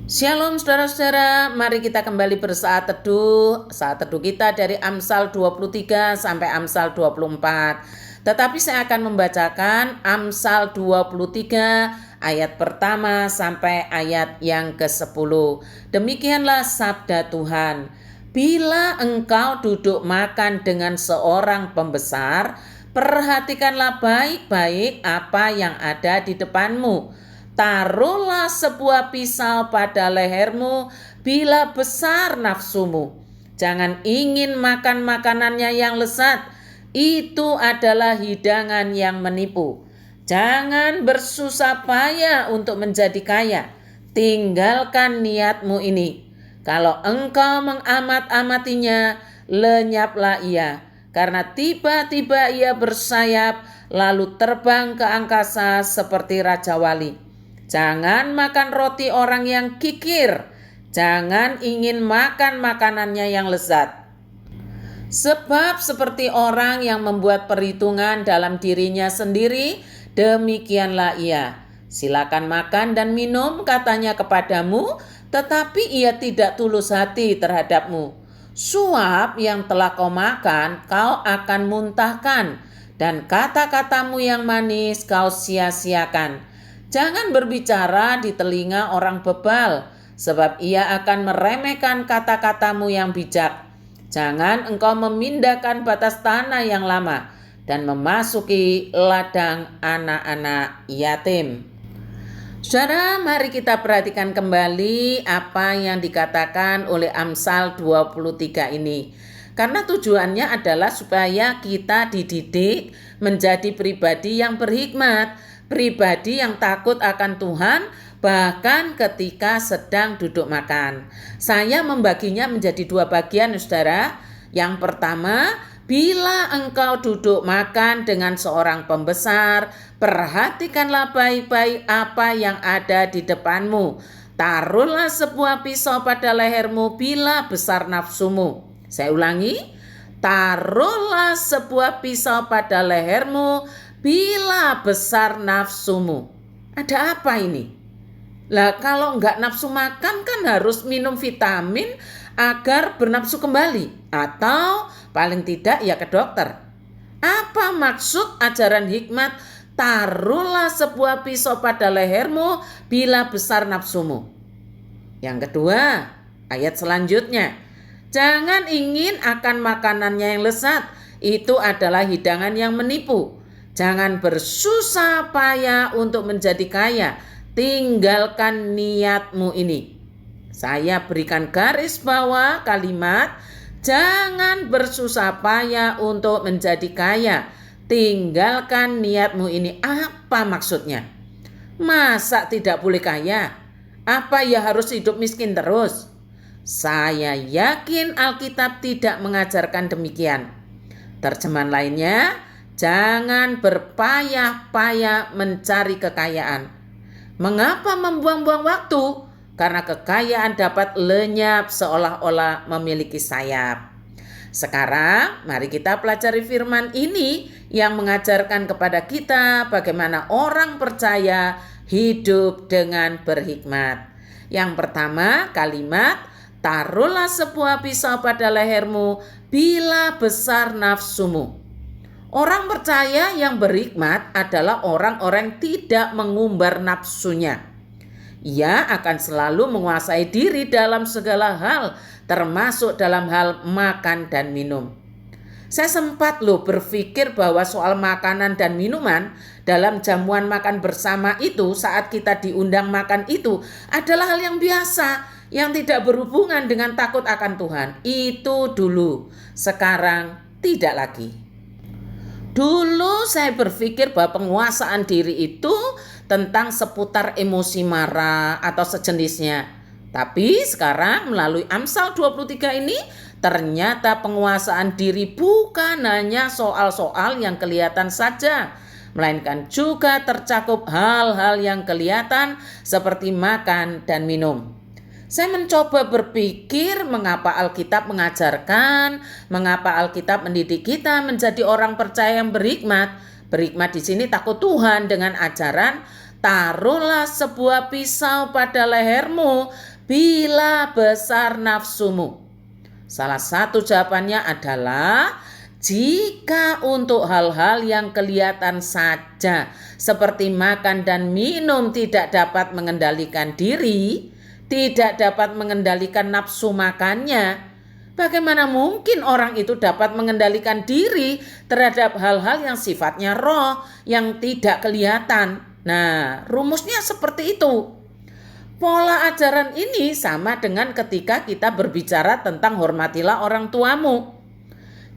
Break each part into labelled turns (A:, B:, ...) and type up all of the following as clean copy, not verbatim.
A: Shalom saudara-saudara, mari kita kembali bersaat teduh. Saat teduh kita dari Amsal 23 sampai Amsal 24. Tetapi saya akan membacakan Amsal 23 ayat pertama sampai ayat yang ke-10. Demikianlah sabda Tuhan. Bila engkau duduk makan dengan seorang pembesar, perhatikanlah baik-baik apa yang ada di depanmu. Taruhlah sebuah pisau pada lehermu bila besar nafsumu. Jangan ingin makan makanannya yang lezat, itu adalah hidangan yang menipu. Jangan bersusah payah untuk menjadi kaya. Tinggalkan niatmu ini. Kalau engkau mengamat-amatinya, lenyaplah ia. Karena tiba-tiba ia bersayap, lalu terbang ke angkasa seperti Raja Wali. Jangan makan roti orang yang kikir. Jangan ingin makan makanannya yang lezat. Sebab seperti orang yang membuat perhitungan dalam dirinya sendiri, demikianlah ia. Silakan makan dan minum, katanya kepadamu, tetapi ia tidak tulus hati terhadapmu. Suap yang telah kau makan, kau akan muntahkan, dan kata-katamu yang manis kau sia-siakan. Jangan berbicara di telinga orang bebal, sebab ia akan meremehkan kata-katamu yang bijak. Jangan engkau memindahkan batas tanah yang lama dan memasuki ladang anak-anak yatim. Saudara, mari kita perhatikan kembali apa yang dikatakan oleh Amsal 23 ini. Karena tujuannya adalah supaya kita dididik menjadi pribadi yang berhikmat, pribadi yang takut akan Tuhan, bahkan ketika sedang duduk makan. Saya membaginya menjadi dua bagian, saudara. Yang pertama, bila engkau duduk makan dengan seorang pembesar, perhatikanlah baik-baik apa yang ada di depanmu. Taruhlah sebuah pisau pada lehermu bila besar nafsumu. Saya ulangi, taruhlah sebuah pisau pada lehermu bila besar nafsumu. Ada apa ini? Lah kalau enggak nafsu makan kan harus minum vitamin agar bernafsu kembali. Atau paling tidak ya ke dokter. Apa maksud ajaran hikmat taruhlah sebuah pisau pada lehermu bila besar nafsumu? Yang kedua, ayat selanjutnya. Jangan ingin akan makanannya yang lezat. Itu adalah hidangan yang menipu. Jangan bersusah payah untuk menjadi kaya. Tinggalkan niatmu ini. Saya berikan garis bawah kalimat, jangan bersusah payah untuk menjadi kaya. Tinggalkan niatmu ini. Apa maksudnya? Masa tidak boleh kaya? Apa ya harus hidup miskin terus? Saya yakin Alkitab tidak mengajarkan demikian. Terjemahan lainnya, jangan berpayah-payah mencari kekayaan. Mengapa membuang-buang waktu? Karena kekayaan dapat lenyap seolah-olah memiliki sayap. Sekarang mari kita pelajari firman ini yang mengajarkan kepada kita bagaimana orang percaya hidup dengan berhikmat. Yang pertama, kalimat taruhlah sebuah pisau pada lehermu bila besar nafsumu. Orang percaya yang berhikmat adalah orang-orang yang tidak mengumbar nafsunya. Ia akan selalu menguasai diri dalam segala hal, termasuk dalam hal makan dan minum. Saya sempat berpikir bahwa soal makanan dan minuman dalam jamuan makan bersama itu saat kita diundang makan itu adalah hal yang biasa, yang tidak berhubungan dengan takut akan Tuhan. Itu dulu, sekarang tidak lagi. Dulu saya berpikir bahwa penguasaan diri itu tentang seputar emosi marah atau sejenisnya. Tapi sekarang melalui Amsal 23 ini ternyata penguasaan diri bukan hanya soal-soal yang kelihatan saja, melainkan juga tercakup hal-hal yang kelihatan seperti makan dan minum. Saya mencoba berpikir mengapa Alkitab mengajarkan, mengapa Alkitab mendidik kita menjadi orang percaya yang berhikmat. Berhikmat di sini takut Tuhan dengan ajaran taruhlah sebuah pisau pada lehermu bila besar nafsumu? Salah satu jawabannya adalah jika untuk hal-hal yang kelihatan saja seperti makan dan minum tidak dapat mengendalikan diri, tidak dapat mengendalikan nafsu makannya, bagaimana mungkin orang itu dapat mengendalikan diri terhadap hal-hal yang sifatnya roh, yang tidak kelihatan? Nah, rumusnya seperti itu. Pola ajaran ini sama dengan ketika kita berbicara tentang hormatilah orang tuamu.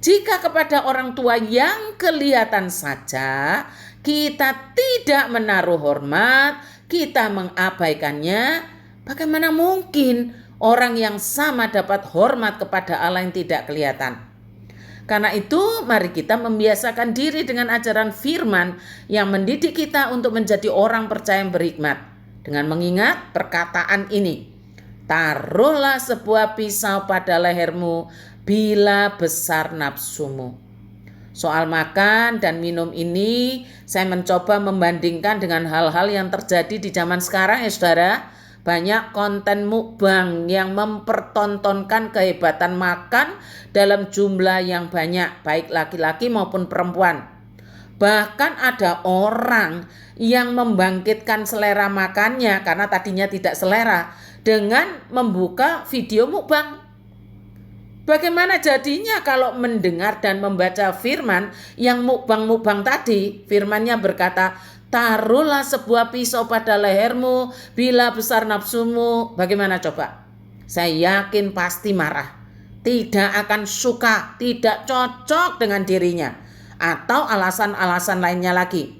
A: Jika kepada orang tua yang kelihatan saja kita tidak menaruh hormat, kita mengabaikannya, bagaimana mungkin orang yang sama dapat hormat kepada Allah yang tidak kelihatan? Karena itu mari kita membiasakan diri dengan ajaran firman yang mendidik kita untuk menjadi orang percaya yang berhikmat. Dengan mengingat perkataan ini, taruhlah sebuah pisau pada lehermu bila besar nafsumu. Soal makan dan minum ini saya mencoba membandingkan dengan hal-hal yang terjadi di zaman sekarang ya saudara. Banyak konten mukbang yang mempertontonkan kehebatan makan dalam jumlah yang banyak, baik laki-laki maupun perempuan. Bahkan ada orang yang membangkitkan selera makannya karena tadinya tidak selera dengan membuka video mukbang. Bagaimana jadinya kalau mendengar dan membaca firman yang mukbang-mukbang tadi? Firmannya berkata, taruhlah sebuah pisau pada lehermu bila besar nafsumu. Bagaimana coba? Saya yakin pasti marah, tidak akan suka, tidak cocok dengan dirinya, atau alasan-alasan lainnya lagi.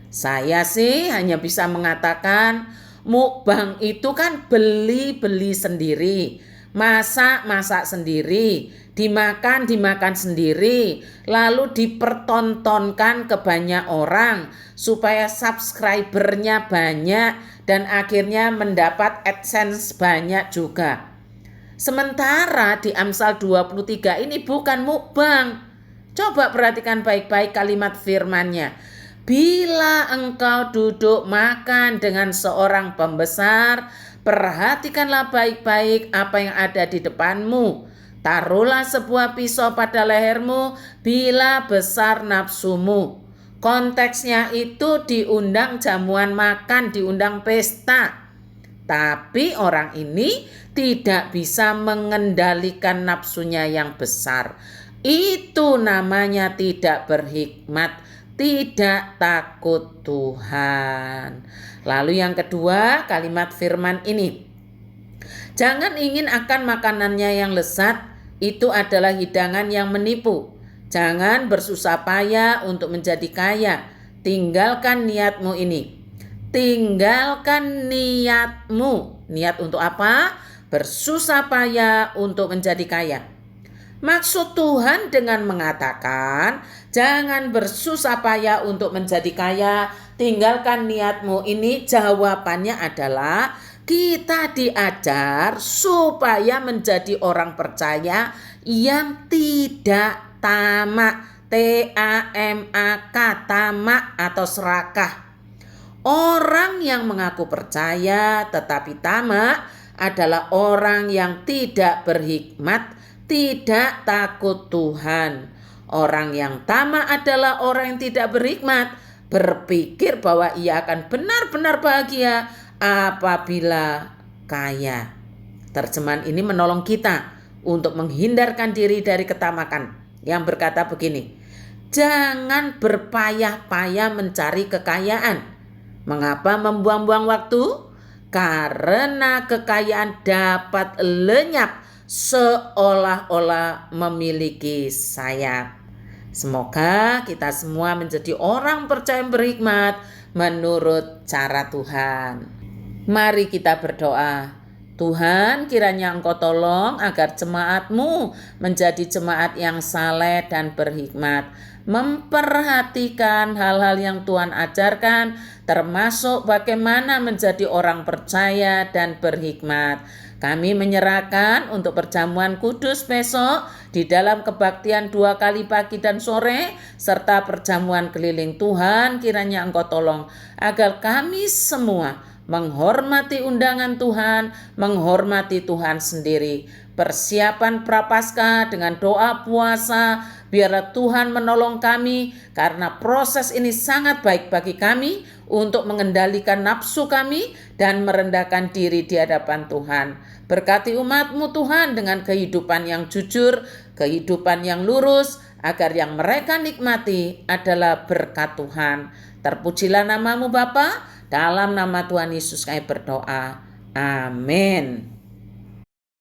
A: Saya sih hanya bisa mengatakan mukbang itu kan beli-beli sendiri, masak sendiri, dimakan sendiri, lalu dipertontonkan ke banyak orang supaya subscribernya banyak dan akhirnya mendapat AdSense banyak juga. Sementara di Amsal 23 ini bukan mukbang. Coba perhatikan baik-baik kalimat firman-Nya. Bila engkau duduk makan dengan seorang pembesar, perhatikanlah baik-baik apa yang ada di depanmu. Taruhlah sebuah pisau pada lehermu bila besar nafsumu. Konteksnya itu diundang jamuan makan, diundang pesta. Tapi orang ini tidak bisa mengendalikan nafsunya yang besar. Itu namanya tidak berhikmat, tidak takut Tuhan. Lalu yang kedua, kalimat firman ini. Jangan ingin akan makanannya yang lezat, itu adalah hidangan yang menipu. Jangan bersusah payah untuk menjadi kaya. Tinggalkan niatmu ini. Tinggalkan niatmu. Niat untuk apa? Bersusah payah untuk menjadi kaya. Maksud Tuhan dengan mengatakan, jangan bersusah payah untuk menjadi kaya, tinggalkan niatmu ini, jawabannya adalah kita diajar supaya menjadi orang percaya yang tidak tamak, T-A-M-A-K, tamak atau serakah. Orang yang mengaku percaya tetapi tamak adalah orang yang tidak berhikmat, tidak takut Tuhan. Orang yang tamak adalah orang yang tidak berhikmat, berpikir bahwa ia akan benar-benar bahagia apabila kaya. Terjemahan ini menolong kita untuk menghindarkan diri dari ketamakan yang berkata begini, jangan berpayah-payah mencari kekayaan. Mengapa membuang-buang waktu? Karena kekayaan dapat lenyap seolah-olah memiliki sayap. Semoga kita semua menjadi orang percaya berhikmat menurut cara Tuhan. Mari kita berdoa. Tuhan, kiranya Engkau tolong agar jemaat-Mu menjadi jemaat yang saleh dan berhikmat, memperhatikan hal-hal yang Tuhan ajarkan, termasuk bagaimana menjadi orang percaya dan berhikmat. Kami menyerahkan untuk perjamuan kudus besok di dalam kebaktian 2 kali pagi dan sore, serta perjamuan keliling Tuhan, kiranya Engkau tolong agar kami semua menghormati undangan Tuhan, menghormati Tuhan sendiri. Persiapan Prapaskah dengan doa puasa, biarlah Tuhan menolong kami karena proses ini sangat baik bagi kami untuk mengendalikan nafsu kami dan merendahkan diri di hadapan Tuhan. Berkati umat-Mu Tuhan dengan kehidupan yang jujur, kehidupan yang lurus, agar yang mereka nikmati adalah berkat Tuhan. Terpujilah nama-Mu Bapa, dalam nama Tuhan Yesus kami berdoa. Amin.